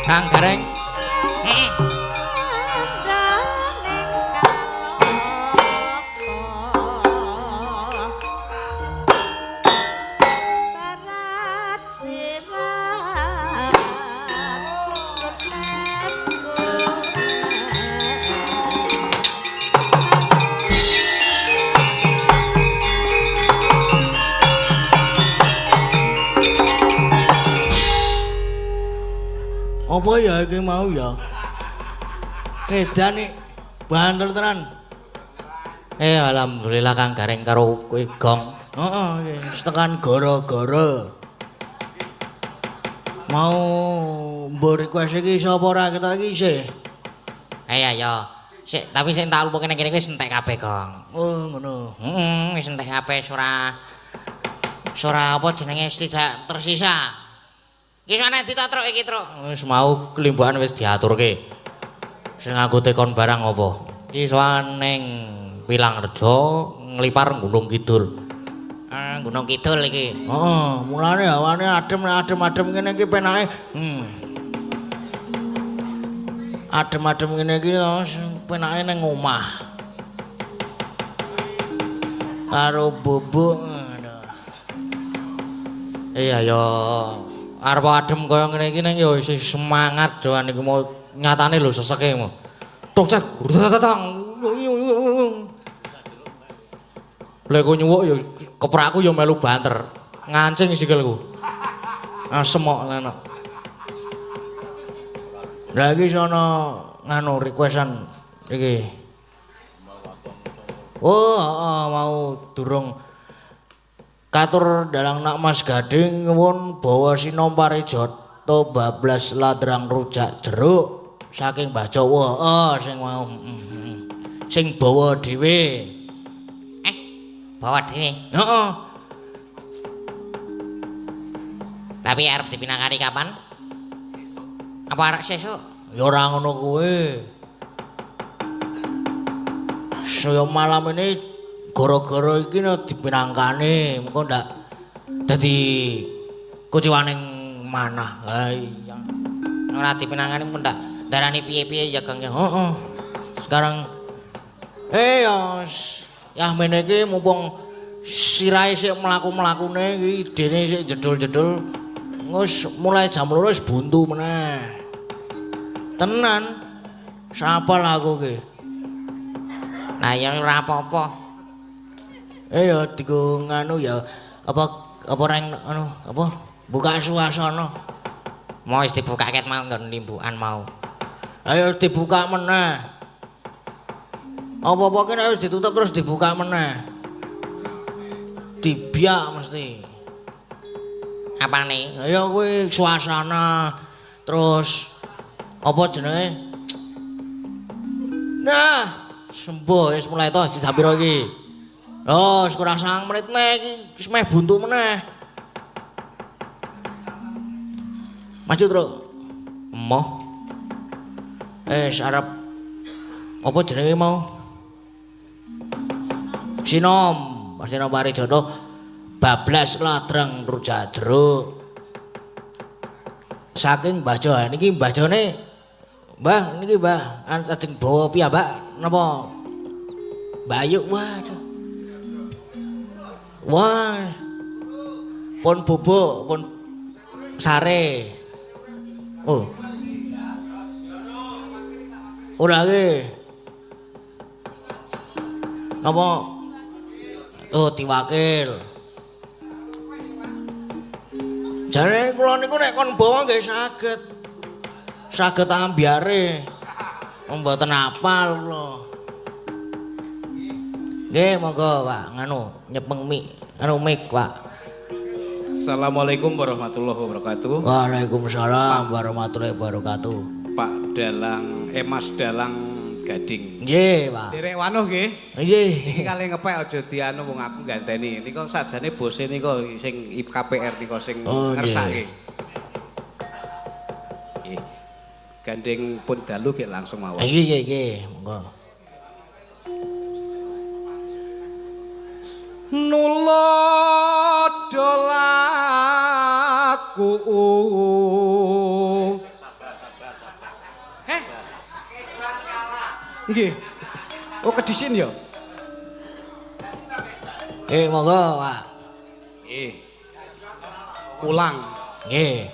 Kang Gareng. Heeh. Apa ya iki mau ya? Edan nih, bandel tenan. Alhamdulillah Kang Gareng karo kowe gong. Heeh, tekan gara-gara. Mau mbok request iki sapa ora ketok iki sih? Ya. Sik, tapi sing tak lupa kene-kene wis entek kabeh, Gong. Oh, ngono. Wis entek kabeh ora apa jenenge tidak tersisa. Iki soane ditatruk iki, Truk. Wis mau kelimbukan wis diaturke. Sing nganggo tekon barang apa? Iki soane Pilangrejo nglipar Gunung Kidul. Gunung Kidul iki. Heeh, mulane hawane adem kene iki penake. Adem-adem ngene iki penake ning omah. Karo bubuk. Iya ya. Arep adem kaya ngene iki nang ya isih semangat doan iki mau nyatane lho seseke mau. Tok cek. Lek ku nyuwuk ya keprakku ya melu banter. Ngancing sikilku. Asem kok enak. Lah iki sono nganu requestan iki. Oh, mau durung katur dalang nak Mas Gading nyuwun bawa sinom parijoto bablas ladrang rujak jeruk saking Mbah Jawa. Sing mau sing bawa dhewe. Bawa dhewe. Heeh. Tapi arep dipinangani kapan? Apa arek sesuk? Ya ora ngono kuwi. Saya malam ini gara-gara iki dipinangkani, mengko ndak dadi kuciwaning manah. Ha iya. Ora dipinangani pun ndak darani piye-piye ya Kang ya. Heeh. Sekarang ya mene iki mumpung sirahe sik mlaku-mlakune iki dene sik jedul-jedul. Wis mulai jam 2 wis buntu meneh. Tenan. Sapal aku ki. Nah ya ora apa-apa. Ya digo nganu ya apa reng anu apa buka suasana. Mau wis dibuka ket mau nggon limbukan mau. Ayo dibuka meneh. Apa-apa ki wis ditutup terus dibuka meneh. Dibiak mesti. Apa nih? Ya kuwi suasana terus apa jenenge? Nah, sembuh wis mulai toh jam piro iki? Oh, kurang 9 menit meneh iki wis meh buntu meneh. Maju, Truk. Emoh. Arep apa jenenge mau? Sinom, pasti nomari jodoh. Bablas ladrang rujak jeruk. Saking Mbah Jo, niki Mbah Jone. Mbah, niki Mbah, ajeng bawa piyambak napa? Bayu waduh. Wah. Pun bubuk, pun sare. Oh. Ora ge. Napa? Oh, diwakil. Jare kula niku nek kon bawa nggih saged. Saged ambyare. Mboten apal kula. Nggih, monggo, Pak. Nganu, nyepeng mik, Pak. Assalamualaikum warahmatullahi wabarakatuh. Waalaikumsalam warahmatullahi wabarakatuh. Pak Dalang, Mas Dalang Gading. Nggih, Pak. Derek wanuh nggih. Nggih. Iki kali ngepek aja dianu wong aku ganteni. Nika sakjane bose nika sing KPR nika sing ngersake. Nggih. Gandeng pun dalu nggih langsung mawon. Nggih, monggo. Nulodolaku Nggih. Oh, kedisin ya? Monggo, Pak. Nggih. Ulang. Nggih.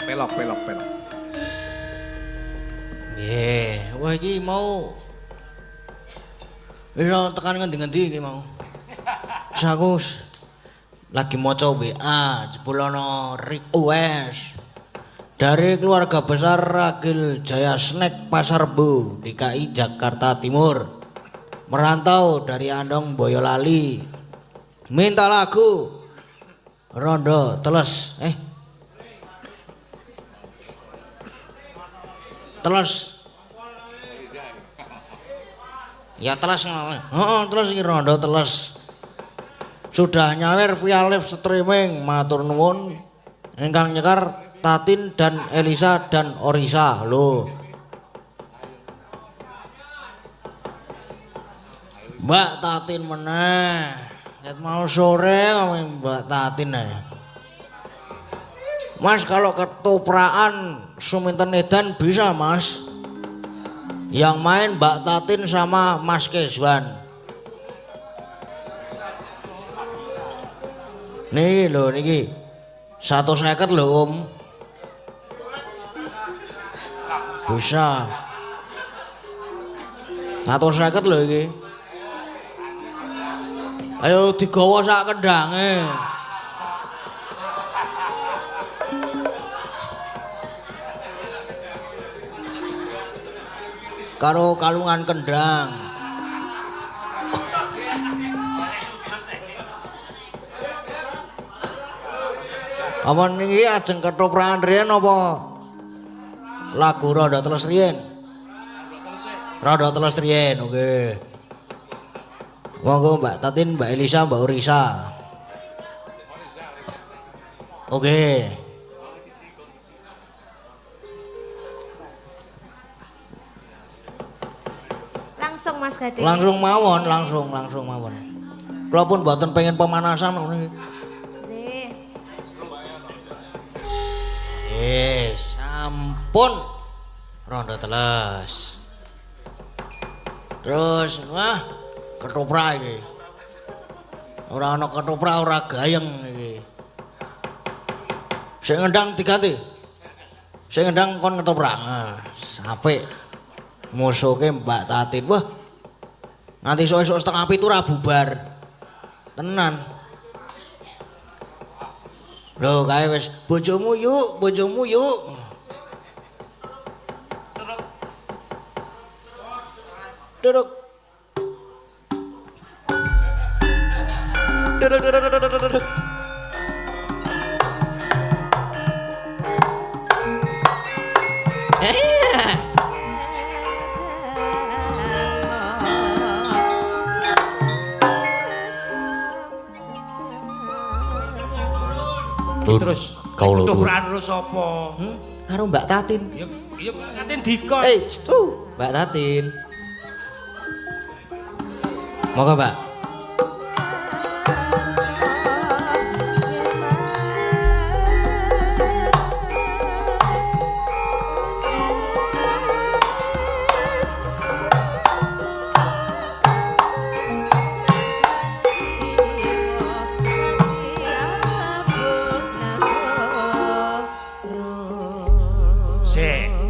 Pelok. Nggih, wah iki mau iso tekan ngendi-ngendi iki mau. Aku lagi maca WA, jebul ana request dari keluarga besar Ragil Jaya Snack Pasar Rebo DKI Jakarta Timur. Merantau dari Andong Boyolali. Minta lagu Rondo Teles. Teles. Ya teles ngono. Heeh, terus iki Rondo Teles. Sudah nyawer via live streaming, matur nuwun. Ingkang nyekar Tatin dan Elisa dan Orisa. Lho. Mbak Tatin meneh. Ket mau sore kami Mbak Tatin ae. Mas kalau ketopraan Suminten Edan bisa Mas. Yang main Mbak Tatin sama Mas Kezwan. Nih lho niki 150 lho Om. Bisa. 150 lho iki. Ayo digawa sak kendange. Karo kalungan kendang. Apa niki ajeng ketoprakan riyen apa lagu Rondo Teles riyen? Rondo Teles riyen, oke. Monggo Mbak Tatin, Mbak Elisa, Mbak Orisa. Oke. Langsung Mas Gading. Langsung mawon. Kula pun mboten pengen pemanasan ngene. Nggih. Sampun Rondo Teles. Terus wah ketoprak iki. Ora ana ketoprak ora gayeng iki. Sing ngendang diganti. Sing ngendang kon ketoprak. Nah, apik. Musuhke Mbak Tatin. Wah. Nganti esuk-esuk setengah 7 ora bubar. Tenan. Lho kae wis bojomu yuk. Duduk. Terus Kaulo ketoprak terus apa? Karo Mbak Tatin. Ya ngatin dikon. Mbak Tatin. Monggo, Mbak.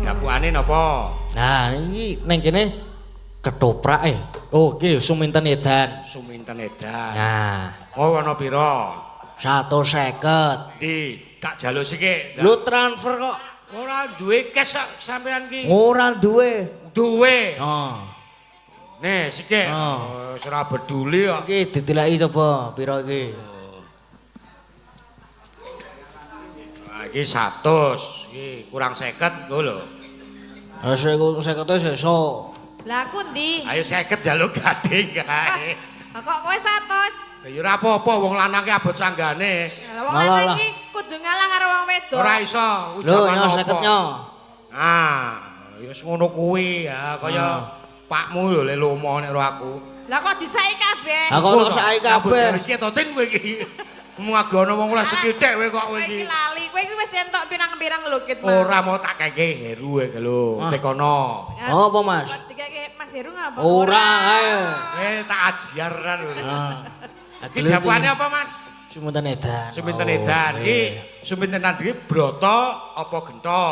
Dapuane napa? Nah, iki ning kene ketoprak Oh, iki Suminten Edan. Suminten Edan. Nah, Oh, ana pira? 150. Di, tak jaluk sithik. Lu transfer kok. Ora duwe cash sampean ki. Ora duwe. Duwe. Oh. Nih, sithik. Oh. Wis ora peduli kok. Iki ditilaki coba pira iki? Nah, iki 100. Iki kurang 50 nggo lho. Ha sik 50 sesuk. Lah aku ndi? Ayo 50 jaluk gading kae. Lah kok kowe 100? Ya ora apa-apa wong lanang ki abot sanggane. Lah wong lanang iki kudu ngalah karo wong wedok. Ora iso Lho, nyo 50 nyo. Ah, ya wis ngono kuwi ya, kaya pakmu lho le lomo nek karo aku. Lah kok disai kabeh? Ha kok saiki kabeh. Wis ketotin kowe iki. Ngomong agak ana wong ora sekithik kowe kok kowe iki. Lali kowe kowe iki wis entuk pirang-pirang lho Kit. Ora mau tak keke Heru iki lho, tekono. Oh, apa Mas? Dikake Mas Heru ngapa? Ora ae. Tak ajaran lho. Iki Geluti. dapuane apa, Mas? Suminten edan. Suminten edan. Iki suminten iki broto apa gento?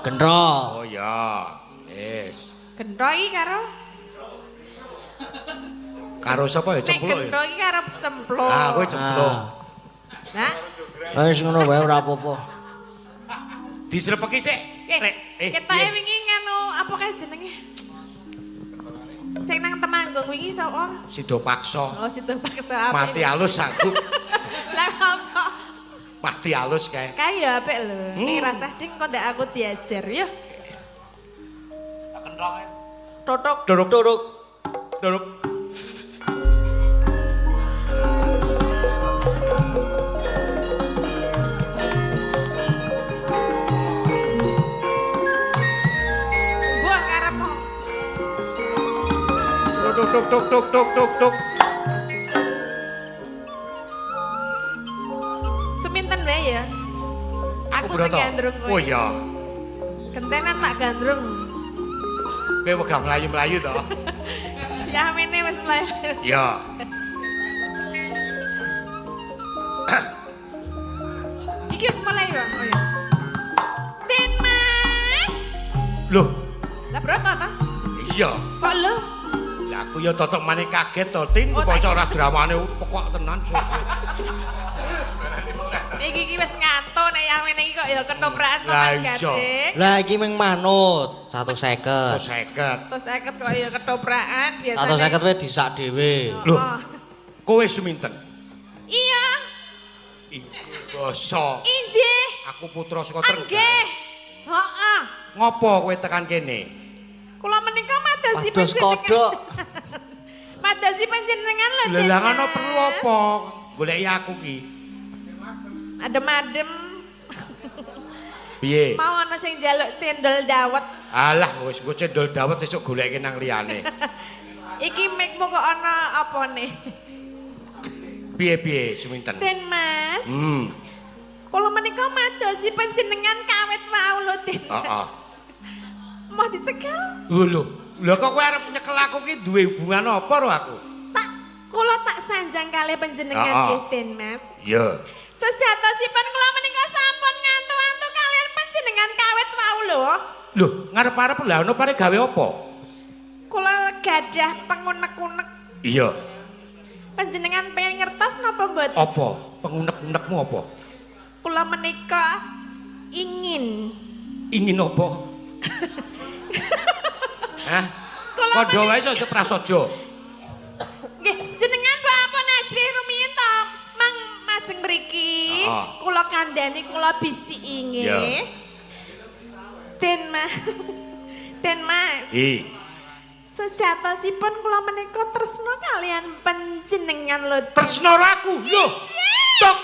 Gendro. Oh ya. Wis. Gendro iki Karo sapa ya nek cempluk gendro ya? iki karo cempluk. Ah, kowe cempluk. Nah, Wis ngono wae ora apa-apa. Disrepeki sik. Lek, ketoke wingi nganu apa kae jenenge? Sing nang Temanggung wingi sapa? Sido paksa. Oh, situ paksa apa? Mati alus aku. Lah apa? Mati alus kae. Kae ya apik lho. Nek rasah ding kok ndak aku diajar ya. Totok. Duruk. Buah karepmu. Tuk. Suminten wae ya. Aku sing Broto. gandrung kowe. Oh iya. Gentenan tak gandrung. Kowe wegah mlayu-mlayu to? Ya mene wis mlayu. Iya. Iki wis mulai ya. Oh ya. Den Mas. Loh, Lah broto ta? iya. Kok lho? Lah aku ya totok maneh kaget to, Tin. Oh, Kok ora dramane pokok tenan sus. Iki wis ngantuk nek yang mene iki kok ya ketoprakan kok Lah, Mas iya. Gading. Lah iki meng manut 150. 150. Terus 50 kok ya ketoprakan biasa. 150 wae disak dhewe. Loh. Kowe suminten. Iya, Iku basa. injih. Aku putra saka Trenggalek. Nggih. Heeh. Ngopo kowe tekan kene? Kula menika madosi Pados kodok. Madosi panjenengan lho. Lah lah ngono perlu apa? Goleki aku ki. Adem-adem. Piye? Mau ana sing njaluk cendol dawet. Alah wis engko cendol dawet sesuk goleki nang liyane. Iki mikmu kok ana apane? Piye suminten? Den Mas. Hmm. Kula menika madosi panjenengan kawit wau lho Den. Heeh. Mau dicekel? Lho kok kowe arep nyekel aku ki duwe hubungan apa karo aku? Kula tak sanjang kalih panjenengan nggih Den Mas. Iya. Sejatosipun kula menika sampun ngantu-antu kalian panjenengan kawit wau lho. Lho, ngarep-arep lha ono pare gawe apa? Kula gadah pengunek-unek. Iya. Panjenengan pengen ngertos napa mboten? Apa? Pengunek-unekmu apa? Kula menika ingin. Ingin apa? Hah? Kula Kondo wae iso prasaja. Nggih, jenengan Bapak Najri rumiyin to, mang majeng mriki. Heeh. Kula kandhani kula bisiki nggih. Ya. Den Mas. Den Mas. Sejatosipun kula menika tresna kalian panjenengan lho. Den. Tresno aku. Lho. Tok.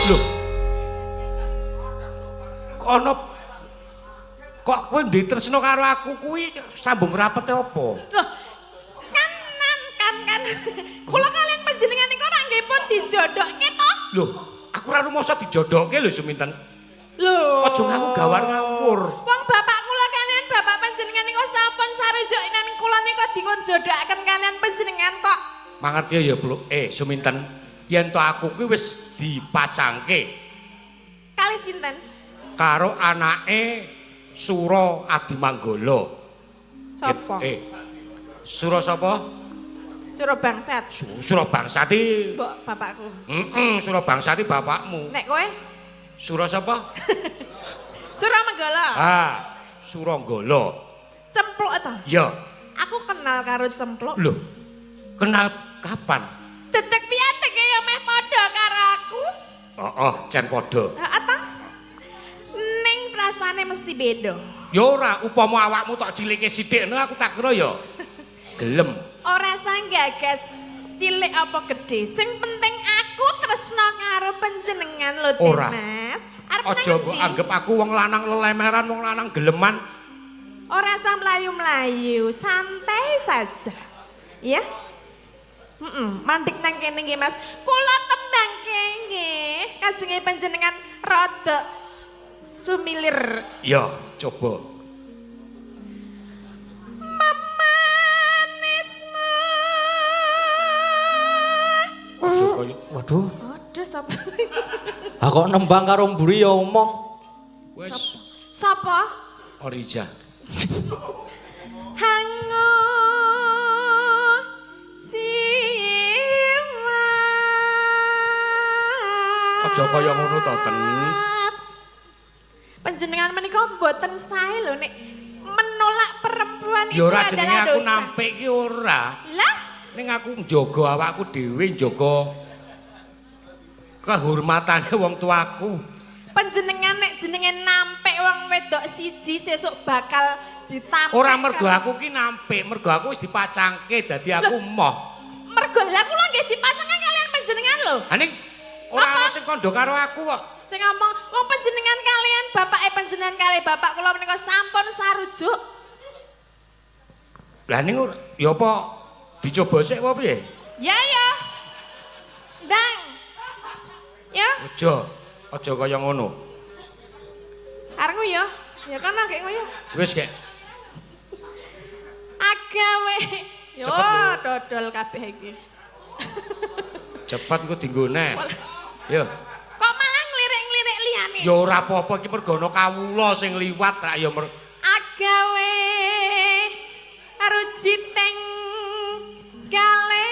Lho. Kono kok kowe ndek tresno karo aku kuwi sambung rapete apa? Loh, kan. Kula kalian panjenengan niku ora nggih pun dijodohke to? Lho, aku ora rumasa dijodohke lho Suminten. Lho. Aja ngaku gawar ngawur. Wong bapak kula kalian bapak panjenengan niku sampun sarujukan kula niku dikon jodohaken kalian panjenengan kok. Mangerti ya, Bluk. Suminten, yen to aku kuwi wis dipacangke Kali sinten? karo anake Sura Adimanggala. Sopo? Sura sapa? Sura bangsat. Sura Bangsati. Mbok bapakku. Sura Bangsati bapakmu. Nek kowe? Sura sapa? Sura Menggala. Suranggala. Cempluk to? Ya. Aku kenal karo cempluk. Lho. Kenal kapan? Detek piatek ya meh padha karo aku. Jan padha. Heeh ta? Ning rasane mesti beda. Ya ora, upama awakmu tok cilike sithik aku tak kira ya gelem. Ora sanggagas cilik apa gede. Sing penting aku tresna karo panjenengan lho, Ora. Mas. Arep Aja mbok anggap aku wong lanang lelemeran, wong lanang geleman. Ora usah mlayu-mlayu, santai saja. Iya? Mandek nang kene nggih Mas. Kula tembang kene kajenge panjenengan rada sumilir. Ya, coba. Memanismu. Waduh. Aduh sapa sih? Aku nembang karo mburi ya omong. Wes Sapa? Orija. Hangu jiwa. Aja kaya ngono to, Ten. Panjenengan menika mboten sae lho nek menolak perempuan Ya itu ora jenenge adalah aku dosa. nampik ki ora. Lah, Ning aku njaga awakku dhewe, njaga kehormatane wong tuaku. panjenengan nek jenenge nampik wong wedok siji sesuk bakal ditampik. Ora mergo aku ki nampik, mergo aku wis dipacangke dadi aku moh. Mergo lah kula nggih dipacangke kalian panjenengan lho. Ha ning ora ana sing kandha karo aku kok. Sing ngomong wong panjenengan kalian bapake panjenengan kali bapak kula menika sampun sarujuk. Lah ning ya apa dicoba sik apa piye? Ya ya. Ndang. Ya, Aja kaya ngono. areng ya. Ya kono gek ngoyo. Wis kek. Agawe. Yo, Cepet lho. dodol kabeh iki. Cepet engko dinggone. Ya. Kok malah ngelirik-ngelirik liyane? Ya ora apa-apa iki mergo ana kawula sing liwat ra ya Agawe rujiting kale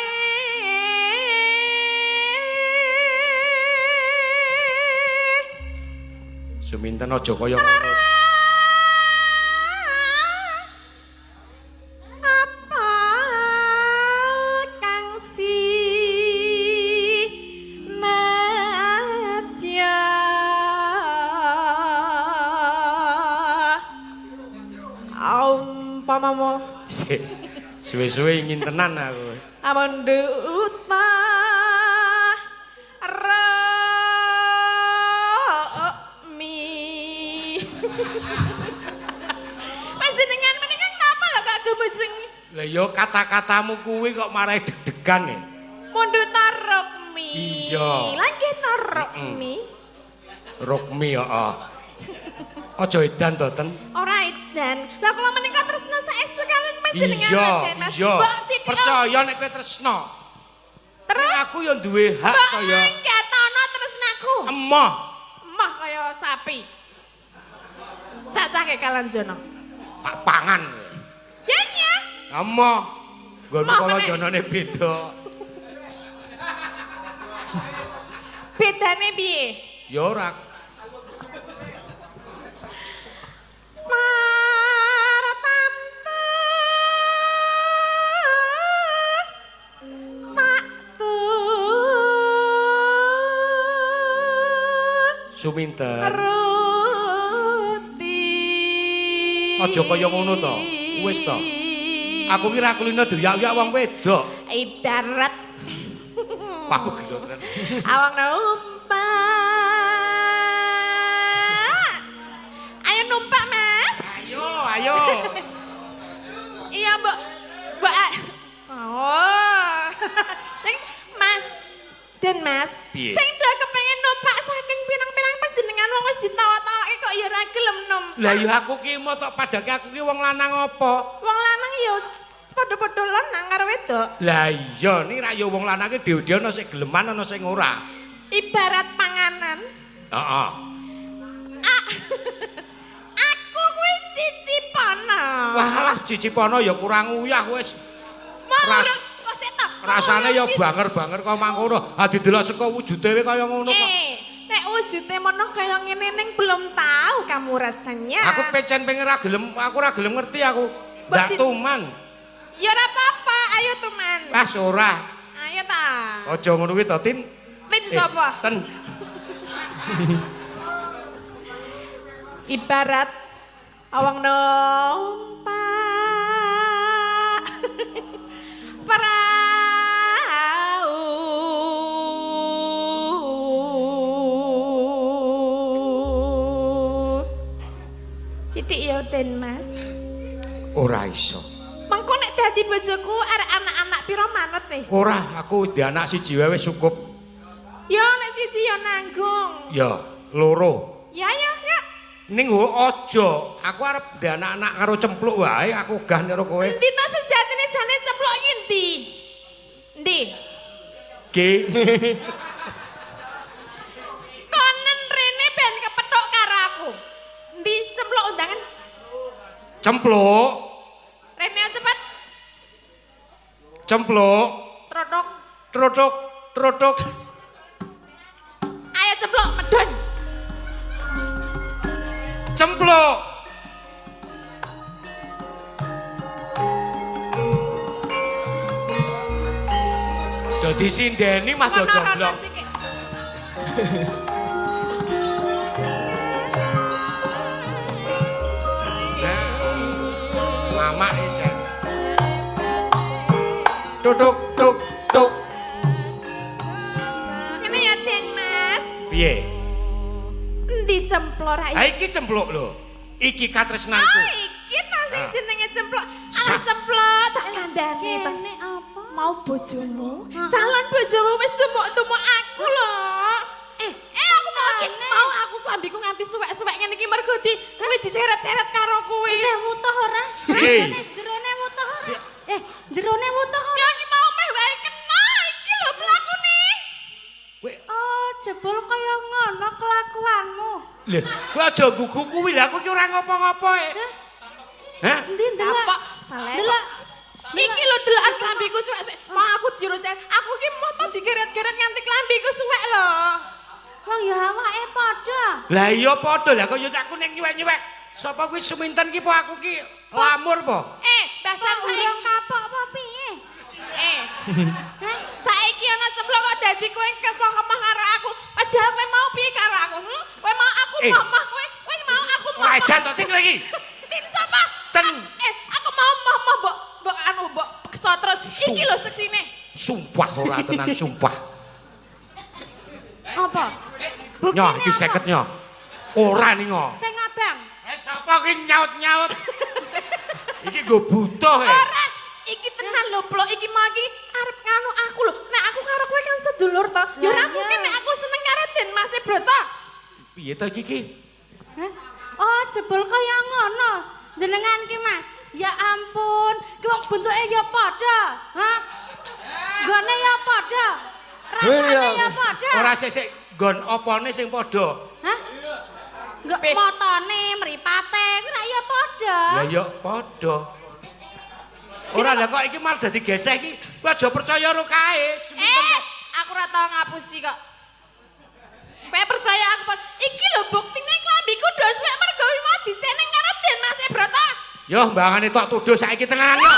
seminten aja kaya ngono. apa kang si madya umpamamo Suwe-suwe ingin tenan aku. amonduta mi panjenengan menika kenapa lho kok gemujeng Lah ya kata-katamu kuwi kok marai deg-degan ya. munduta rokmi Iya. lagi rokmi Rukmi heeh. Aja edan to, Ten. ora edan lah kula menika tresna saestu kalian panjenengan Iya, Raden, Mas. iya. Mbok Siti, Percaya nek kowe tresno. terus Aku ya duwe hak mbok kaya ngatono tresnaku emoh. emah kaya sapi cacah ke kalanjono Pak pangan. ya ya Emoh. Nggon Emoh kala meneh. jonone beda. bedane piye Ya ora. Martamtu taktu Suminten. ruti Aja kaya ngono to. Wis to. Aku ki ra kulino doyak-doyak wong wedok. ibarat Wah, aku gila tenan. awang numpak ayo numpak mas Ayo. iya mbak oh sing mas dan mas Piye? sing do kepengen numpak saking pirang-pirang panjenengan wong wis ditawa-tawake kok ya ora gelem numpak Lah ya aku ki mau tok padake aku ki wong lanang apa? wong lanang ya padha-padha lanang karo wedok Lah iya ni ra ya wong lanang ki dhewe-dhewe ana sing geleman ana sing ora. ibarat panganan Heeh. aku kuwi cicipana Walah cicipono ya kurang uyah wis. mau ras- kok sik to Rasane ya banger-banger kok mangkono. Ha didelok saka wujude kaya ngono kok. nek wujude mono kaya ngene ning belum tahu kamu rasanya Aku pecen pengen ra gelem, aku ra gelem ngerti aku. Ndak Berarti- tuman. ya ora apa-apa ayo teman Pas ora. ayo ta Aja ngono kuwi to, Tin. Tin sapa Ten. ibarat awang numpak perahu sithik ya Den Mas Ora iso. mengko nek dadi bojoku arek anak-anak pira manut wis. Ora, aku di anak siji wae wis cukup. Ya nek siji ya nanggung. Ya, loro. Ya ya ya. Ning aja, aku arep di anak-anak karo cempluk wae, aku gah karo kowe. Endi to sejatine jane ceplok iki endi? Endi? Ki. Konen rene ben kepethuk karo aku. Endi cemplok undangan? Cempluk. Rene cepet. Cempluk. Trotok. Trotok, trotok. Ayo ceplok medun. Cempluk. Dadi sindeni mah Ngono dodong. rono sik. Mama iki. Tuk tuk tuk. Ngene ya Den Mas. Piye? Endi cemplok ra Ha iki cempluk lho. Iki katresnanku. Oh, iki ta sing jenenge cemplok. Ah cemplok tak kandhani to. Kene apa? Mau bojomu? Calon bojomu wis tumuk-tumuk aku lho. Aku mau aku klambiku nganti suwek-suwek ngene iki mergo kuwi diseret-seret karo kuwi. Isih wutuh ora? Hei. Jerone wutuh ora? Jerone wutuh ora? Ya iki mau meh wae kena iki lho pelakune. Oh, jebul kaya ngono kelakuanmu. Lho, kowe aja gugu kuwi lho, aku ki ora ngopo-ngopo e. Hah? Endi ndelok? Apa? Salah. Ndelok. Iki lho delokan klambiku suwek-suwek. Mau aku dirusak. Aku ki moto digeret-geret nganti klambiku suwek lho. Wong ya awake padha. Lah iya padha lah kaya aku ning nyuwek-nyuwek. Sapa kuwi suminten ki po aku ki lamur po. Bahasa Kok urung kapok apa piye? Saiki ana cemplok kok dadi kowe kekemah karo aku. Padahal kowe mau piye karo aku? Kowe mau aku mamah kowe mau aku Ora mamah. edan to ting lagi. Tin sapa? Ten. Aku mau mamah mbok kso terus. Iki lho seksine. Sumpah ora tenan sumpah. Apa? Nyoh iki 50 nyoh. Ora ningo. Sing abang. Sapa ki nyaut-nyaut? Iki nggo butuh e. Ora, iki tenan lho, Plok. Iki mau iki arep nganu aku lho. Nek aku karo kowe kan sedulur to. Ya ora mungkin nek aku seneng karo Den Mas Broto. Piye to iki ki? Hah? Oh, jebul kaya ngono. Jenengan ki, Mas. Ya ampun, ki wong bentuke ya padha. Hah? Gone ya padha. Rasane ya padha. Ora sik nggon opone sing padha. Hah? Enggak motone, mripate, ku nek ya padha. Lah ya padha. Ora lah kok iki malah dadi geseh iki. Kowe aja percaya karo kae. Aku ora tau ngapusi kok. Kowe percaya aku iki lho buktine klambiku do suwek mergo mau diceneng karo Den Mas Broto. Yo mbangane tok tuduh saiki tenan yo.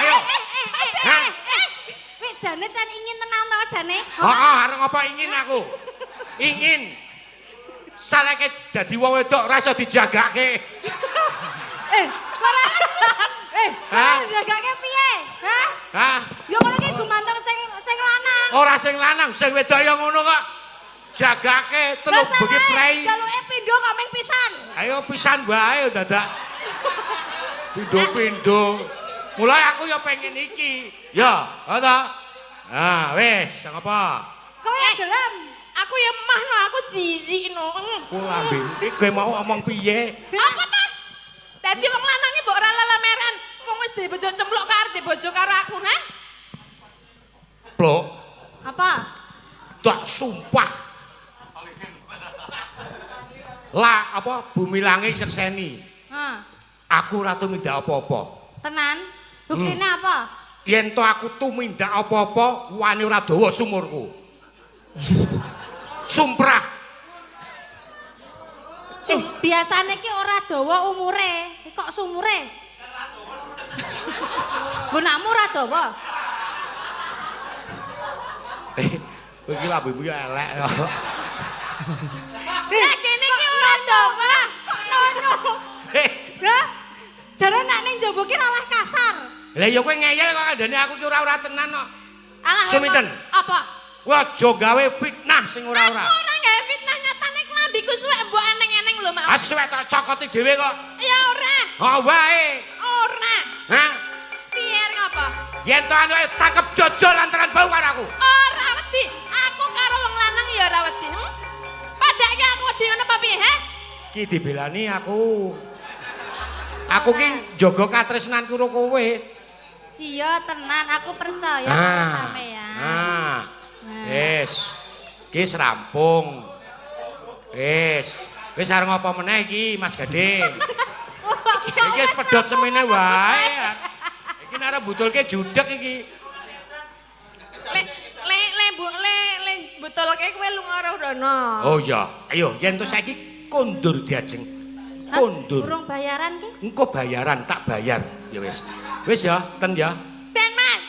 Ayo. Hah? Wek jane can ingin tenan to jane? Heeh, arep apa ingin aku? Ingin. Saleke dadi wong wedok ora iso dijagake. Ora Hah? jagake piye? Hah? Hah? Ya ngono ki gumantung sing lanang. Ora sing lanang, sing wedok ya ngono kok. Jagake teluk begi prei. Jaluke pindho kaming pisan. Ayo pisan wae dadak. Pindho-pindho. Mulai aku ya pengen iki. Ya, ta? Ah, wis, ngapa? Kowe gelem? Aku ya mah no, aku jijik no. Ku lambe iki kowe mau omong piye? Apa ta? Dadi wong lanang iki mbok ora lelemeran. Wong wis duwe bojo cemplok karo duwe bojo karo aku, ha? Plok, Apa? tak sumpah. Lah apa bumi langit nyekseni. Hah. Aku ora tumindak apa-apa. Tenan? Buktine apa? Yen to aku tumindak apa-apa, wani ora dawa sumurku. Sumprah. Biasane ki ora dawa umure, kok sumure? Bunakmu ora dawa. Kowe iki lambemu ya elek kok. Lah kene iki ora dawa. Nonyo. Lah, jare nek ning njaba ki malah kasar. Lah ya kowe ngeyel kok kandhane aku ki ora tenan kok. Alah. Suminten. Apa? Wah, aja gawe fitnah sing ora-ora. Aku ora gawe fitnah nyatane klambiku suwek mbok eneng-eneng lho, Mak. Aswek tak cokoti dhewe kok. Ya ora. Ha wae. Ora. Hah? Piye Yen to anu takep jojol lantaran bau karo aku. Ora wedi. Aku karo wong lanang ya ora wedi. Padake aku wedi ngono apa piye, he? Ki dibelani aku. Aku ki jaga katresnanku karo kowe. Iya tenan, aku percaya karo sampean. Nah. Wis. Ki rampung. Wis arep ngopo meneh iki Mas Gading. Iki wis pedhot semene wae. Iki nek arep butulke judeg iki. Le butulke kowe lunga ora rono. Oh iya, ayo yen to saiki kondur diajeng. Kondur. Burung bayaran ki? Engko bayaran tak bayar. Ya wis. Wis ya, ten ya. Ten Mas,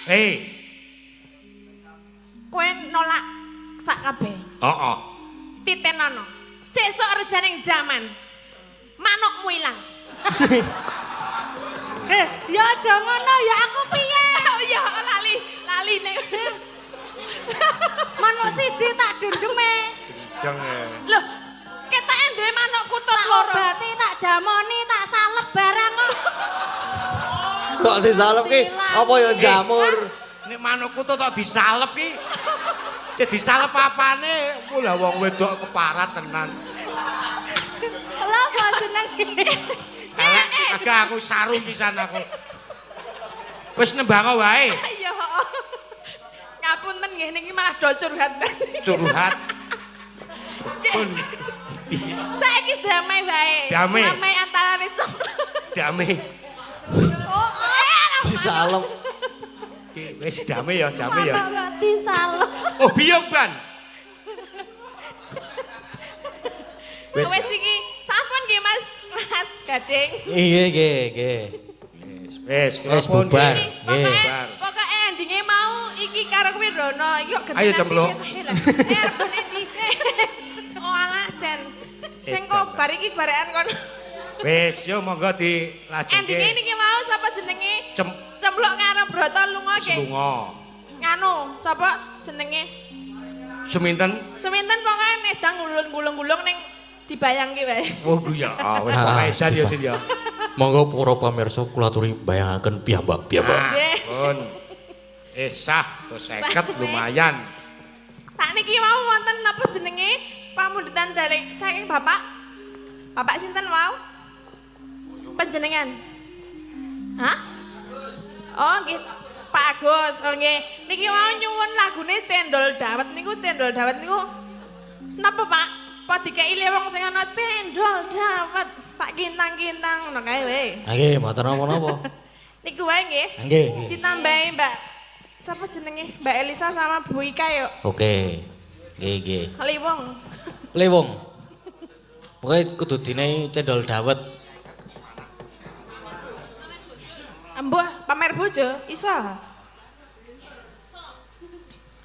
kowe nolak sak kabeh. Heeh. Titenono. Sesuk rejaning jaman. Manukmu ilang. Ya aja ngono ya aku piye? Oh iya, lali nek. Manuk siji tak dundeme. Jeng. Loh, ketake duwe manuk kutut Tak loro. obati, tak jamoni, tak salep barang kok. Kok disalep ki? Apa ya jamur? Nek manukku to tok disalep ki. Sing disalep apane? Mula wong wedok keparat tenan. Lha apa jenenge? Agak aku sarung pisan aku. Wis nembang wae. Iya. Ngapunten nggih niki malah do curhat. Curhat. Pun Saiki damai wae. Damai. Damai antarane coplok. damai. Disalep. Wis damai ya, damai ya. Mati salep. Oh, biyong ban. Wis iki sampun nggih Mas Gading. Iya nggih. Wis, Wis bubar. Nggih. Pokoke endinge mau iki karo kowe rono. Iki kok Ayo, cempluk. Oh alah Jen. Sing kobar iki barekan kono. Wis, yo monggo dilajengke. Endinge niki mau sapa jenenge? Cempluk karo Broto lunga ki. Lunga. Nganu, sapa jenenge? Suminten. Suminten pokoke nedang gulung-gulung ning dibayangke wae. Oh ya, wis pokoke edan ya Din ya. Monggo para pamirsa kula aturi bayangaken piyambak-piyambak. Nggih. Pun. Sah, to 50 lumayan. Sakniki mau wonten napa jenenge? Pamundutan dari saking Bapak. Bapak sinten wau? Panjenengan. Hah? Oh nggih, Pak Agus. Oh nggih. Niki mau nyuwun lagune Cendol Dawet niku napa Pak? Apa dikeki wong sing ana Cendol Dawet. Tak kintang-kintang ngono kae wae. Nggih, mboten napa-napa. Niku wae nggih. Nggih. Ditambahi Mbak sapa jenenge? Mbak Elisa sama Bu Ika yuk. Oke. Nggih. Liwong. Lewong. Pokoke kudu dine cendol dawet. Embuh pamer bojo iso.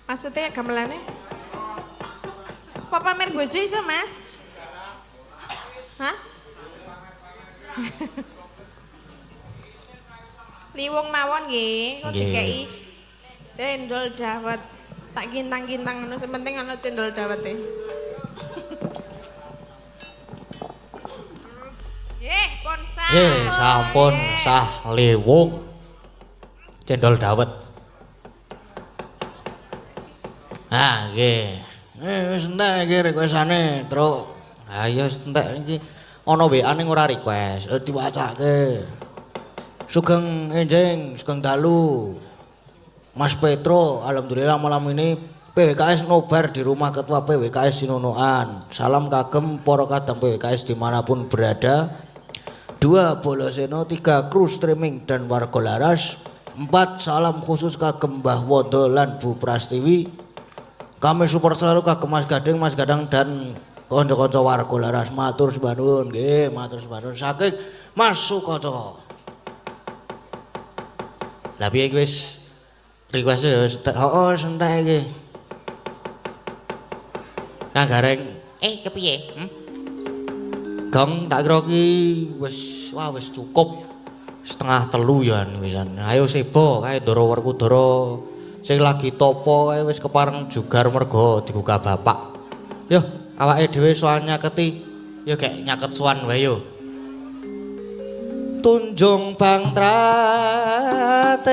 Maksudnya gamelane? Apa pamer bojo iso, Mas? Hah? Liwong mawon nggih, kok Nggih. dikeki cendol dawet. Tak kintang-kintang ngono, sing penting ana cendol dawete. Pun sah. Sampun sah lewung. Cendol dawet. Ah, nggih. Wis entek iki requestane, Truk. Ha ya wis entek iki. Ana WA ning ora request, diwacake. Sugeng enjing, sugeng dalu. Mas Petro, alhamdulillah malam ini PWKS nobar di rumah Ketua PWKS Sinunuan. Salam kagem para kadang PWKS dimanapun berada. 2 Boloseno, 3 kru streaming dan warga laras. 4 salam khusus kagem Mbah Wondo lan Bu Prastiwi. Kami support selalu kagem Mas Gading, Mas Gadang dan kanca-kanca warga laras. Matur suwun nggih, matur suwun saking Mas Sukoco. Lah piye iki wis request ya wis sentek iki. Kang Gareng, Kepiye? Gong tak kira ki wis cukup. 2:30 ya wisan. Ayo sebo kae Ndara Werkudara. Sing lagi topo kae wis kepareng jugar mergo digugah bapak. Yo, awake dhewe soal nyaketi. Yo gek nyaket sowan wae yo. Tunjung Bang Traten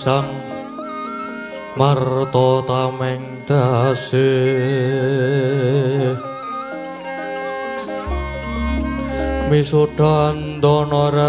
sang marta tameng dasih misudan donoras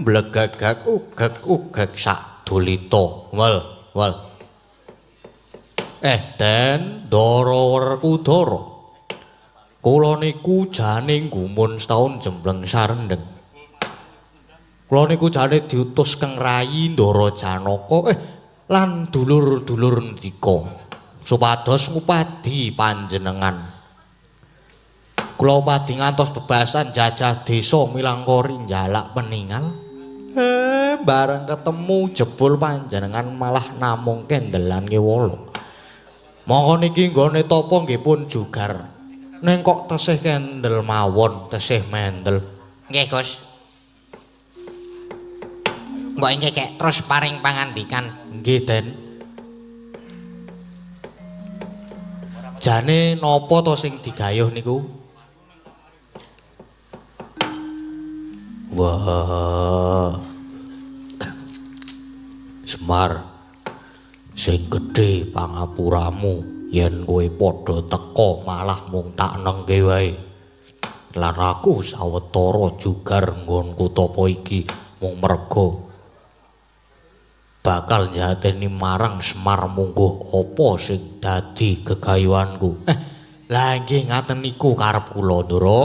blegagak ugak sak dolita wal Den Ndara Werkudara kula niku jane gumun setahun jembleng sarendeng kula niku jane diutus Kang Rayi Ndara Janaka lan dulur-dulur ndika supados ngupadi panjenengan kula upadi ngantos bebasan jajah desa Milangkori njalak peninggal bareng ketemu jebul panjenengan malah namung kendelan kewala. Monggo niki nggone tapa nggih pun jugar. Ning kok tesih kendel mawon, tesih mendel. Nggih, Gus. Mbok inggih kek terus paring pangandikan. Nggih, Den. Jane napa to sing digayuh niku? Wah. Semar sing gedhe pangapuramu yen kowe padha teka malah mung tak nengke wae. Lan aku sawetara jugar nggonku tapa iki mung merga bakal nyateni marang Semar mungguh apa sing dadi gegayuhanku. Lah nggih ngaten niku karep kula, Ndara.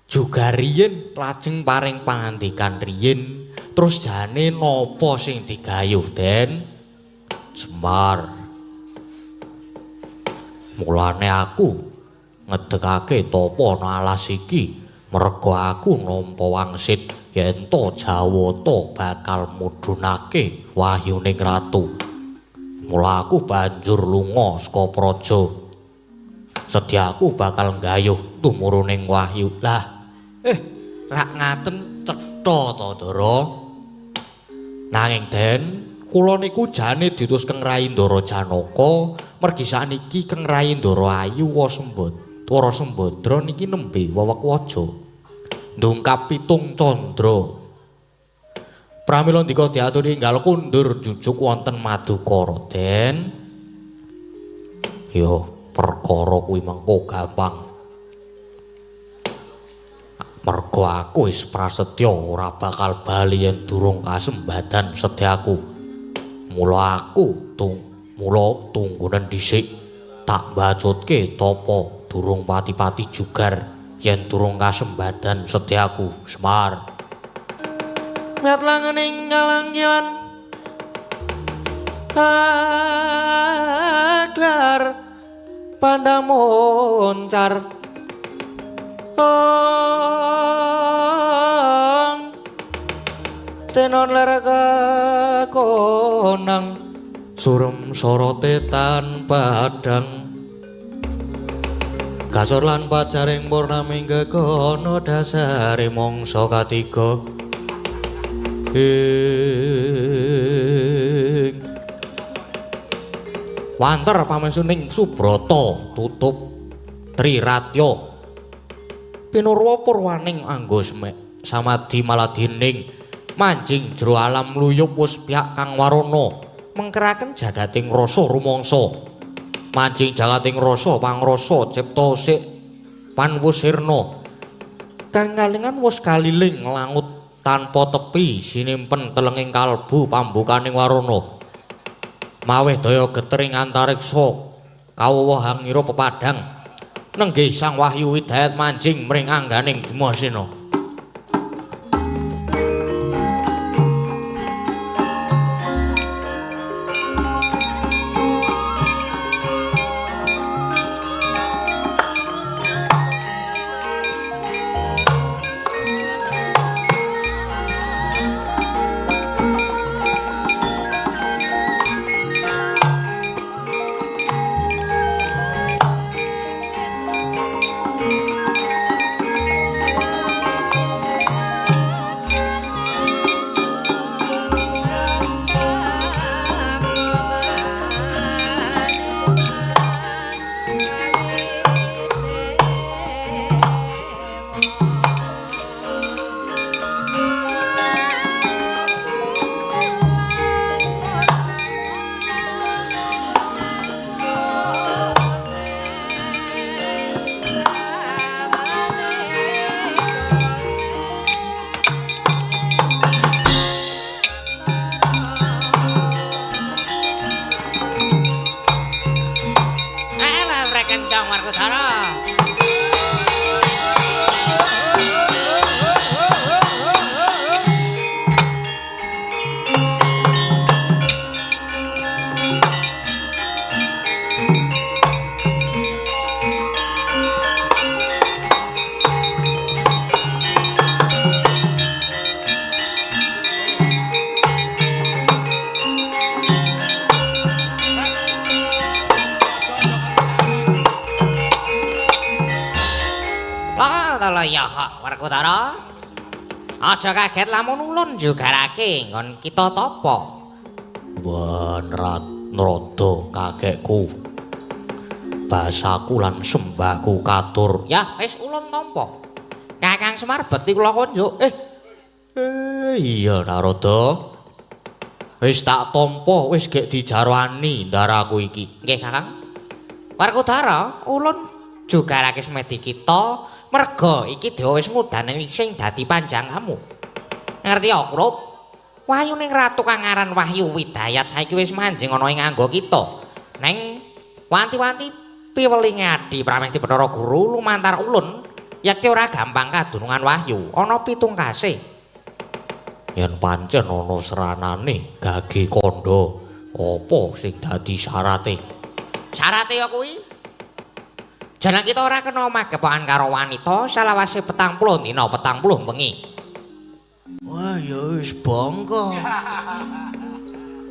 Juga riyin lajeng paring pangandikan riyin terus jane napa sing digayuh Den Semar mulane aku ngedekake tapa ana alas iki merga aku nampa wangsit yen to Jawata bakal mudhunake wahyuning ratu mula aku banjur lunga saka praja sedyaku bakal nggayuh tumuruning wahyu lah rak ngaten cetha to Ndara nanging Den kula niku jane diutus Kang Rayi Ndara Janaka mergi sakniki Kang Rayi Ndara Ayu Wara Sembadra niki nembe wewek waja ndungkap 7 candra pramila ndika diaturi enggal kundur jujuk wonten Madukara Den yo perkara kuwi mengko gampang mergo aku wis prasetya ora bakal bali yen durung kasembadan sedyaku mula aku tunggunen dhisik tak mbacutke tapa durung pati-pati jugar yen durung kasembadan sedyaku Semar miat langening kalanggian aglar pandang moncar senon leraka konang surem sorote tanpa padang kasur lan pajaring purnami gegono dasare mangsa katiga wanter pamensuning Subrata tutup Triratya pinurwa purwaning anggo samadhi maladining manjing jero alam luyup wis pihak Kang Warana mengkeraken jagating rasa rumangsa manjing jagating rasa pangrasa cipta sik panwusirna kang kalingan wis kaliling langut tanpa tepi sinimpen telenging kalbu pambukaning Warana maweh daya getering antariksa kawuhangira pepadang nenggih Sang Wahyu Widayat manjing mring angganing Bimasena kencang Werkudara. Ya Werkudara. Aja kaget lamun ulun jugarake ngon kita tapa. Wanrat nrada kakekku. Basaku lan sembahku katur. Ya wis ulun tampa. Kakang Semar bekti kula konjuk. Iya Narada. Wis tak tampa, wis gek dijarwani ndaraku iki. Nggih Kakang. Werkudara, ulun jugarake semedi kita merga iki dhewe wis ngudani sing dadi panjang kamu. Ngerti ya, Krup? Wahyu ning ratu kang aran Wahyu Widayat saiki wis manjing ana ing nganggo kita. Neng wanti-wanti piweling adi Pramesti Bathara Guru lumantar ulun yakti ora gampang kadunungan Wahyu, ana pitungkase. Yen pancen ana seranane gage kandha, apa sing dadi syarate? Syarate ya kuwi jalan kita ora kena magepokan karo wanita salawase 40 dina 40 bengi. Wah, ya wis bangka.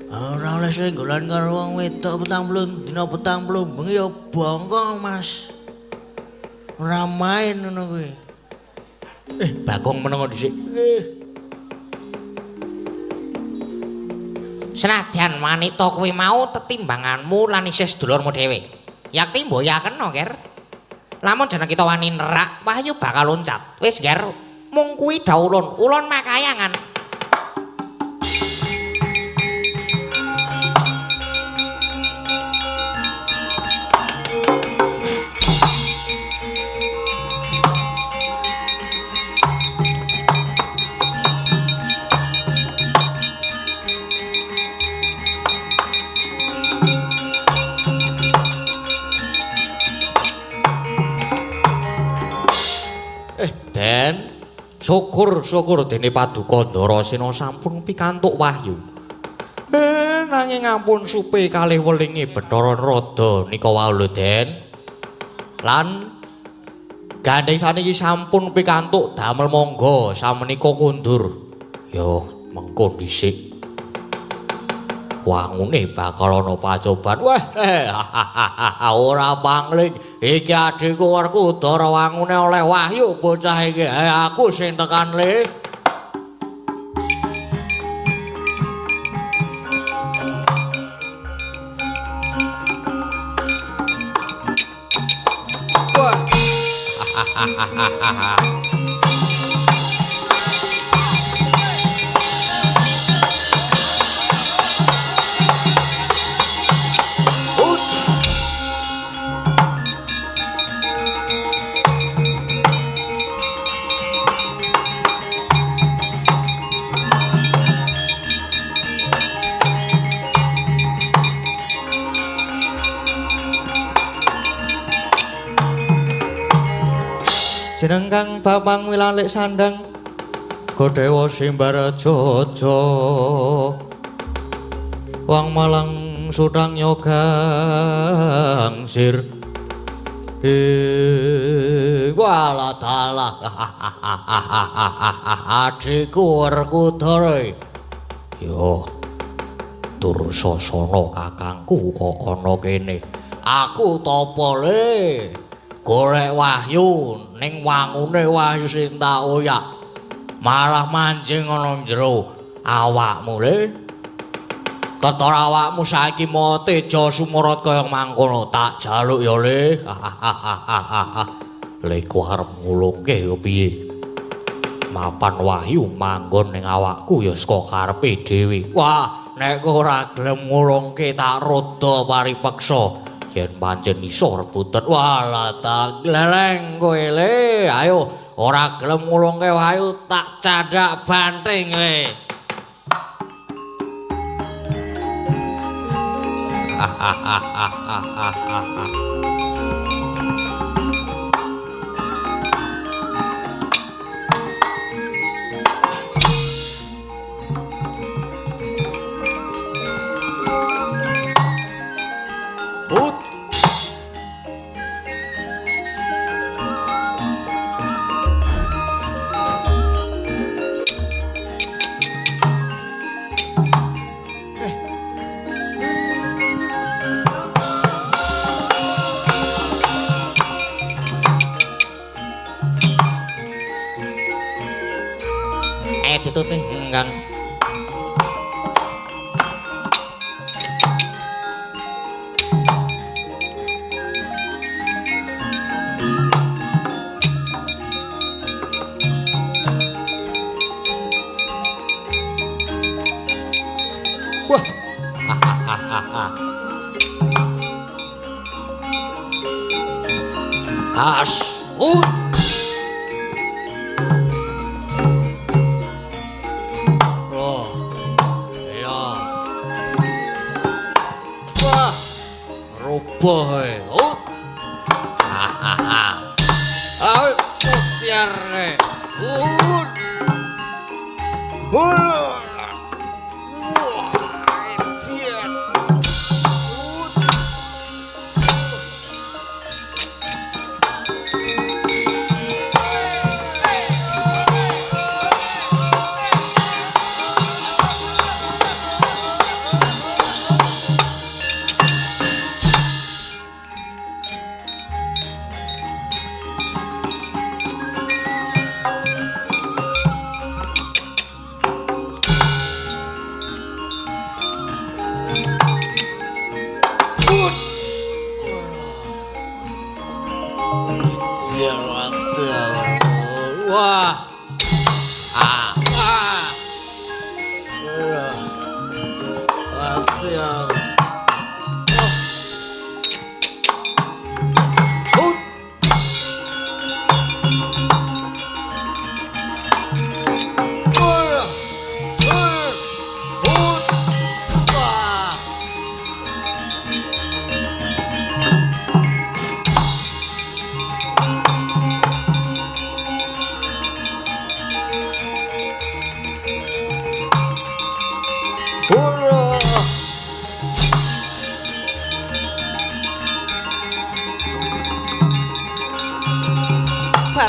Ora oleh senggolan karo wong wedok 40 dina 40 bengi ya bangka, Mas. Ora main ngono kuwi. Bagong menengo dhisik. Senadyan wanita kuwi mau tetimbanganmu lan isih sedulurmu dhewe. Yakti mboyakena, Ger. Lamun jeneng kita wani nerak, Wahyu bakal loncat. Wis, Ger. Mung kuwi dah ulun. Ulun makayangan. Den, syukur dene Paduka Ndarasena sampun pikantuk wahyu. Nanging ampun supe kalih welingi Bathara Narada nika wau lho, Den. Lan gandeng saniki sampun pikantuk damel monggo samenika kundur. Yo, mengko dhisik. Wangune bakal ana pacoban. Wah, ora pangling. Iki adikku Werkudara wangune oleh wahyu bocah iki. Aku sing tekan le. Wah. Jeneng kang Bapang Wilalik Sandang Godewa Simbarajaja Wang Malang Sudang Yogang Sir Wala dalah adikku Werkudara yo tur sasana kakangku kok ana kene aku tapa le golek wahyu ning wangune wahyu sing tak oyak malah mancing ana jero awakmu le ketor awakmu saiki mau teja sumurut kaya mangkono tak jaluk ya le le ku arep ngulungke yo piye mapan wahyu manggon ning awakku ya saka karepe dhewe wah nek ora gelem ngulungke tak rada paripeksa yen pancen iso rebutan walah tak gleleng kowe le ayo ora gelem ngulungke wahyu tak cadak banting le Kakang. Wah. Asun. Oh. Ya. Wah. Roboh. Oh. Ayo, mutiar. Wah.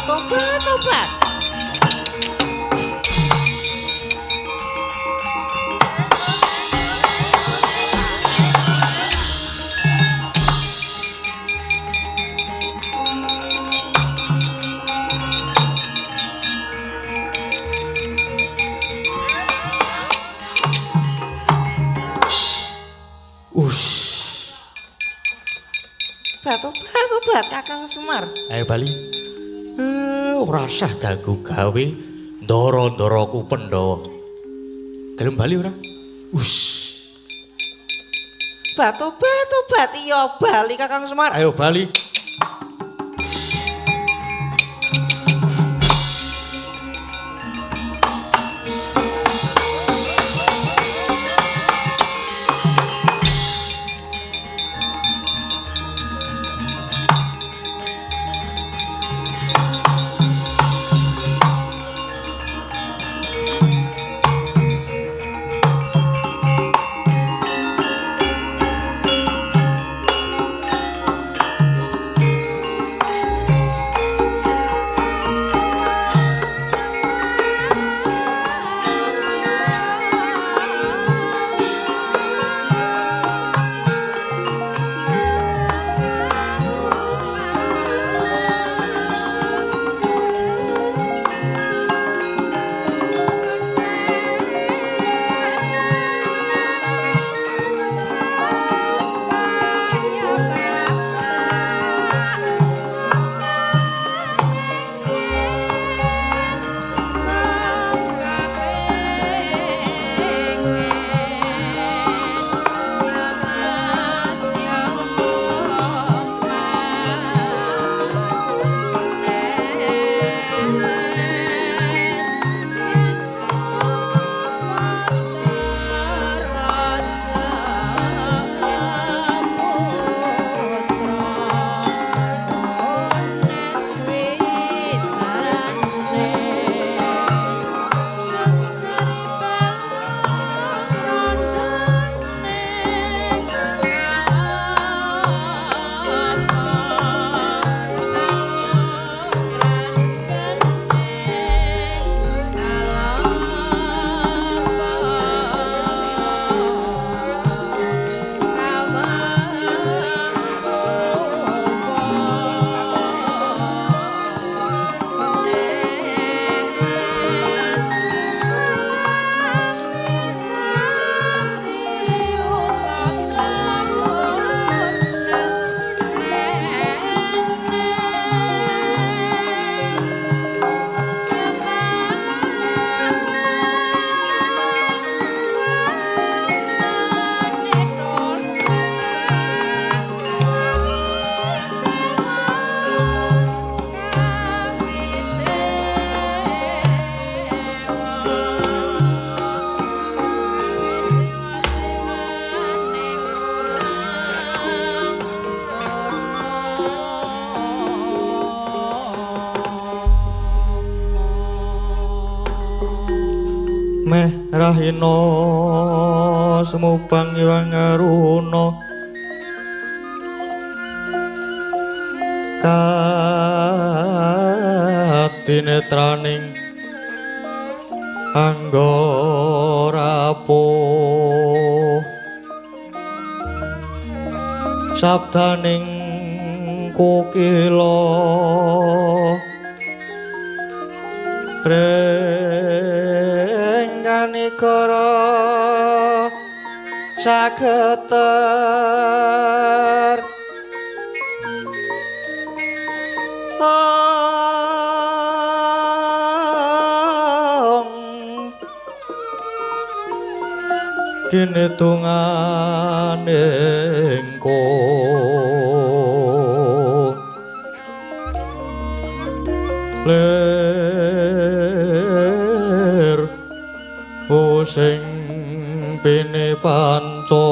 Tobat. Tobat Kakang Semar. Ayo Bali. Ora sah ganggu gawe ndara-ndaraku Pandhawa. Gelem bali ora? Tobat iya bali Kakang Semar. Ayo bali. meh rahina semubang iwang aruna katinetraning anggorapuh sabdaning kukila rengganikara sageter kene tunganing ler sing pene panca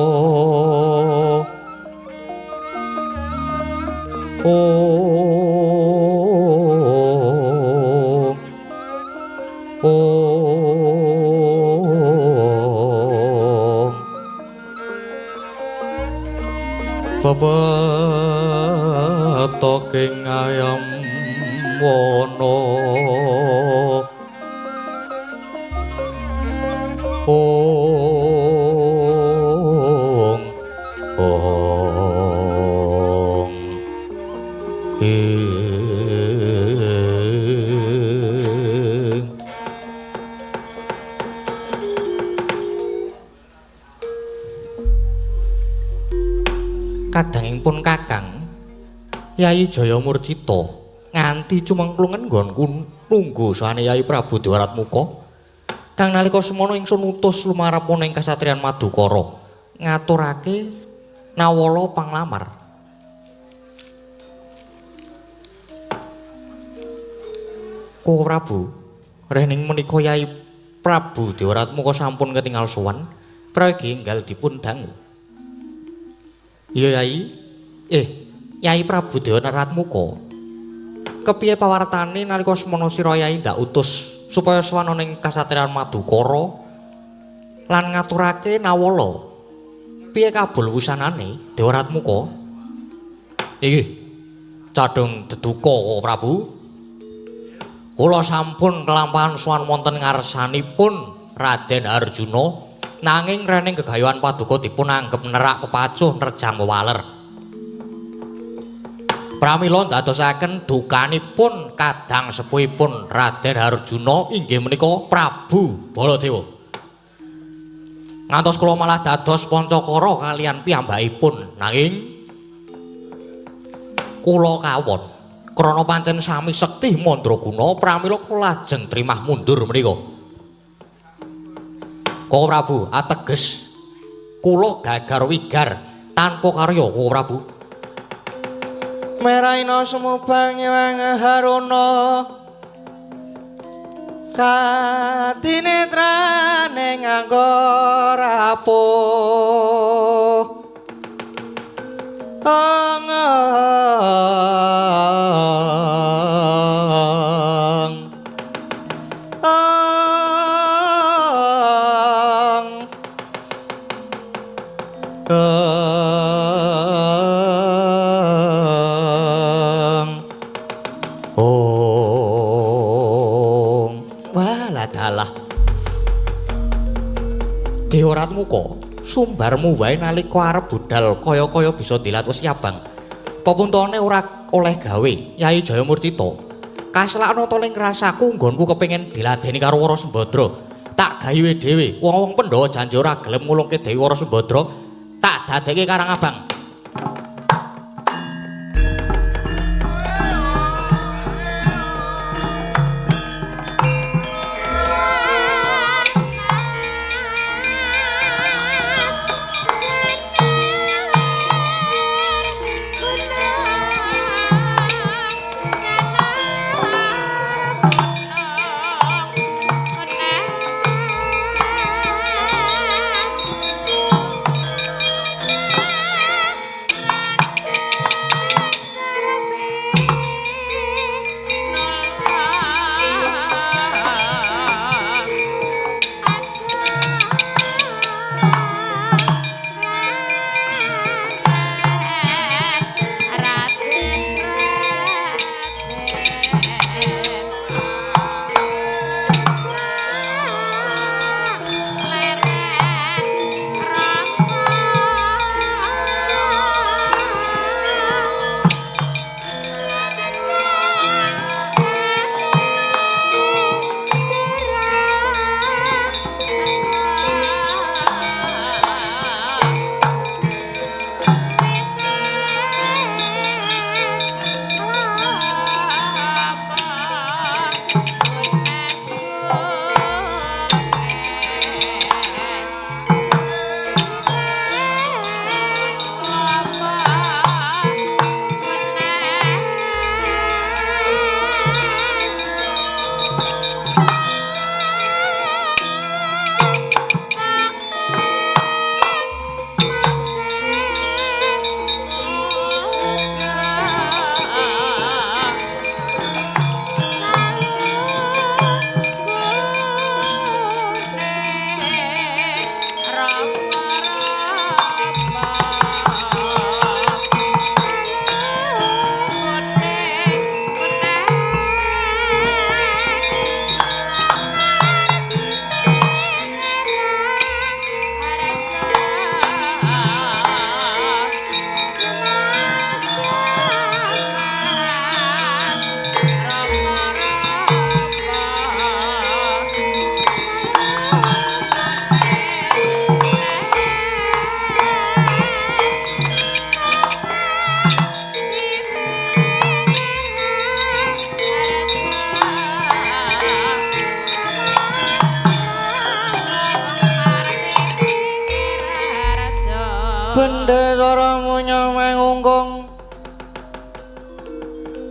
Babatoking ayam wono ong kadangipun Kakang Yayi Jaya Murcita nganti cumengklungen nggonku nunggu sane Yayi Prabu Dewaratmuka kang nalika semana ingsun utus lumarap ing kasatriyan Madukara ngaturake nawala panglamar. Ko Prabu, rening menika Yayi Prabu Dewaratmuka sampun ketingal sowan pragi enggal dipun dangu. Iya Yai. Yai Prabu Dewaratmuka. Kepiye pawartane nalika semana sira Yai ndak utus supaya sowan ning kasatriyan Madukara lan ngaturake nawala. Piye kabul wusanane Dewaratmuka? Iki cadung deduka Prabu. Kula sampun kelampahan sowan wonten ngarsanipun Raden Arjuna. Nanging rening gegayuhan paduka dipun anggep nerak pepacuh nerjang wewaler. Pramila ndadosaken dukanipun kadang sepuhipun Raden Arjuna inggih menika Prabu Baladewa. Ngantos kula malah dados pancakara kaliyan piyambakipun. Nanging kula kawon krana pancen sami sekti mandraguna pramila kula lajeng trimah mundur menika. Ko Prabu ateges kula gagar wigar tanpa karya Ko Prabu. Meraina semubang iwang haruna katinetraning anggorapuh Dewaratmuka, sumbarmu wae nalika arep budal kaya-kaya bisa dilat wis abang. Pepuntone ora oleh gawe, Yayi Jaya Murcita. Kaslakna to ning rasaku nggonku kepengin diladeni karo Wara Sembadra. Tak gawe dhewe, wong-wong Pandhawa janji ora gelem ngulungke Dewi Wara Sembadra, tak dadekke Karang Abang.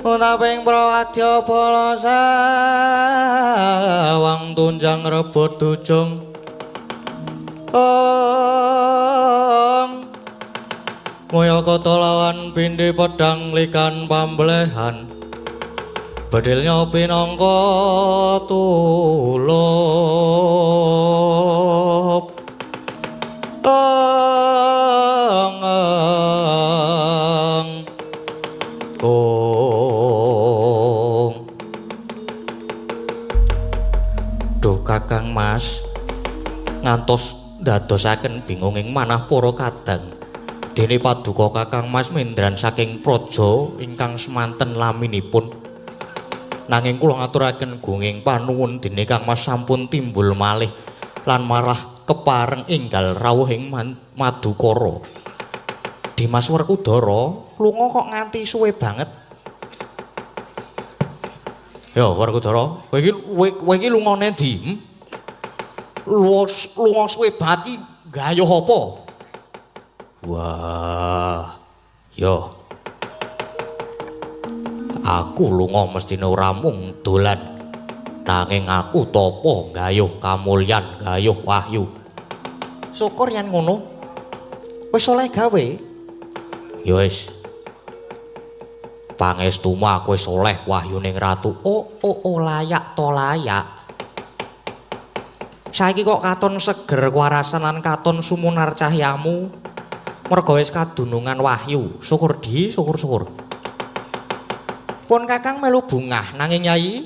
Unaping prawadya bala sawang tunjang rebut dujung Moya kota lawan pindi pedang likan pamblehan Bedilnya pinangka tulup Duh Kakang Mas ngantos dadosaken bingunging manah para kadang dene paduka Kakang Mas mindran saking praja ingkang semanten laminipun nanging kula ngaturaken gunging panuwun dene Kang Mas sampun timbul malih lan marah kepareng enggal rawuhing Madukara Dimas Werkudara lunga kok nganti suwe banget Ya Werkudara kowe iki lungane ndi lunga suwe banget iki gayuh apa Wah, yo. Aku lunga mestine ora mung dolan. Nanging aku tapa gayuh kamulyan, gayuh wahyu. Syukur yen ngono. Wis oleh gawe. Ya wis. Pangestumu aku wis oleh wahyuning ratu. Oh, layak to layak. Saiki kok katon seger warasan lan katon sumunar cahyamu. Merga wis kadunungan wahyu, syukur syukur. Pun Kakang melu bungah nanging Nyai,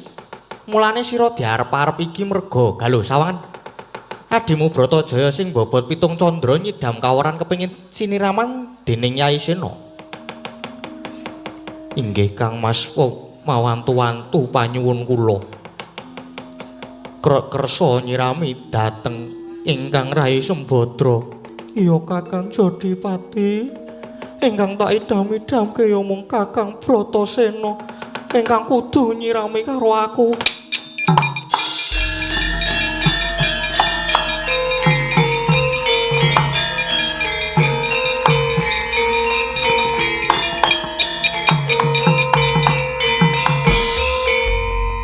mulane sira diarep-arep iki merga galuh sawangan. Adimu Bratajaya sing bobot 7 candra nyidam kawaran kepengin siniraman dening Nyai Sena. Inggih Kang Mas mawantu-wantu panyuwun kula. Kersa nyirami dhateng ingkang Rai Sembadra. Iya Kakang Jodipati ingkang tak idam-idamke ya mung Kakang Bratasena ingkang kudu nyirami karo aku.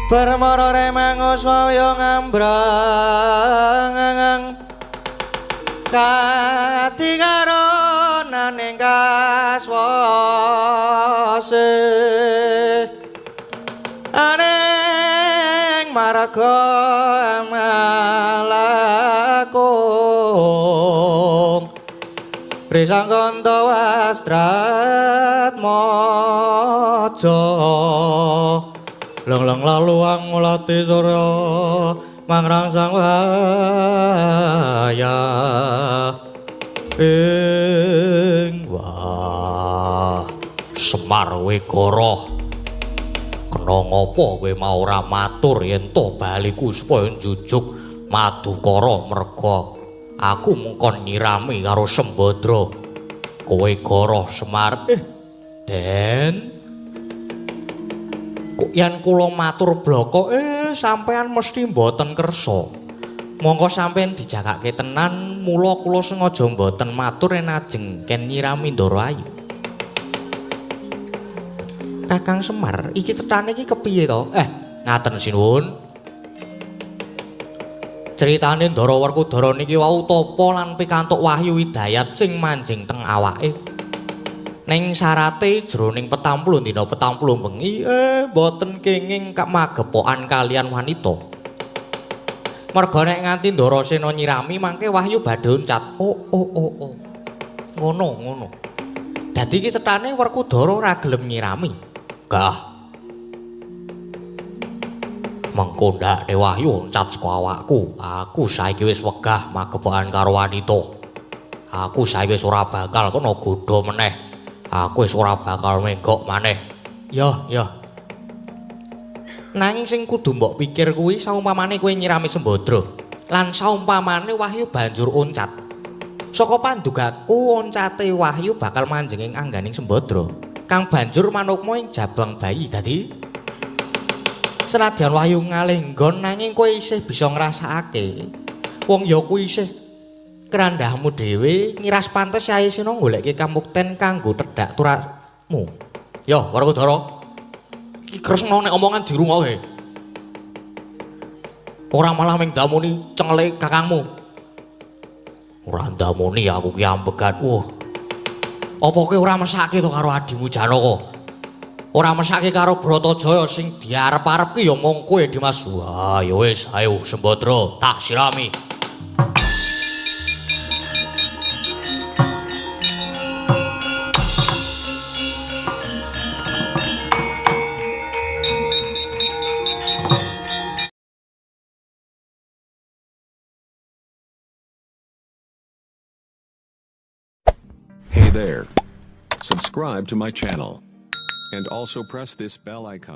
Permara remang uswaya ngambrang kati karo naning kaswase aneng marga malakum Risangkanta wastrat mojo leng-leng laluang ngulati surya mangrangsang waya ing wah Semar Wegara kena ngapa kowe mau ora matur yen to baliku supaya njujuk Madukara merga aku mengkon nyirami karo Sembadra kowe goroh Semar Den kok yen kula matur bloko sampean mesti mboten kersa. Monggo sampean dijagake tenan, mula kula sengaja mboten matur yen ajeng ken nyirami Ndara Ayu. Kakang Semar, iki cetane iki kepiye to? Ngaten sinuwun. Critane Ndara Werkudara niki wau tapa lan pikantuk wahyu hidayat sing manjing teng awake. Ning syarate jroning 40 dina 40 bengi mboten kenging magepokan kalian wanita. Merga nek nganti Ndarasena nyirami mangke wahyu badhe uncat. Oh. Ngono. Dadi iki cetane Werkudara ora gelem nyirami. Gah. Mengko ndakne wahyu uncat saka awakku. Aku saiki wis wegah magepokan karo wanita. Aku saiki wis ora bakal kena godha meneh. Aku wis ora bakal menggok maneh. Ya. Nanging sing kudu mbok pikir kuwi saumpamane kowe nyirami Sembadra lan saumpamane wahyu banjur uncat. Saka pandugaku oncate wahyu bakal manjing ing angganing Sembadra kang banjur manukma ing jabang bayi. Dadi senadyan wahyu ngalih nggon nanging kowe isih bisa ngrasakake wong ya kuwi isih kerandahmu dhewe ngiras pantes Yai Sena goleke kamukten kanggo tedhak turakmu. Ya, Werkudara. Ki Kresna nek omongan dirungokke. Ora malah ming damuni cengle kakangmu. Ora ndamuni aku ki ambegan. Wah. Apa kowe ora mesake to karo adimu Janaka? Ora mesake karo Bratajaya sing diarep-arep ki ya mung kowe Dimas. Wah, ya wis ayo Sembadra tak sirami. Hey there. Subscribe to my channel. And also press this bell icon.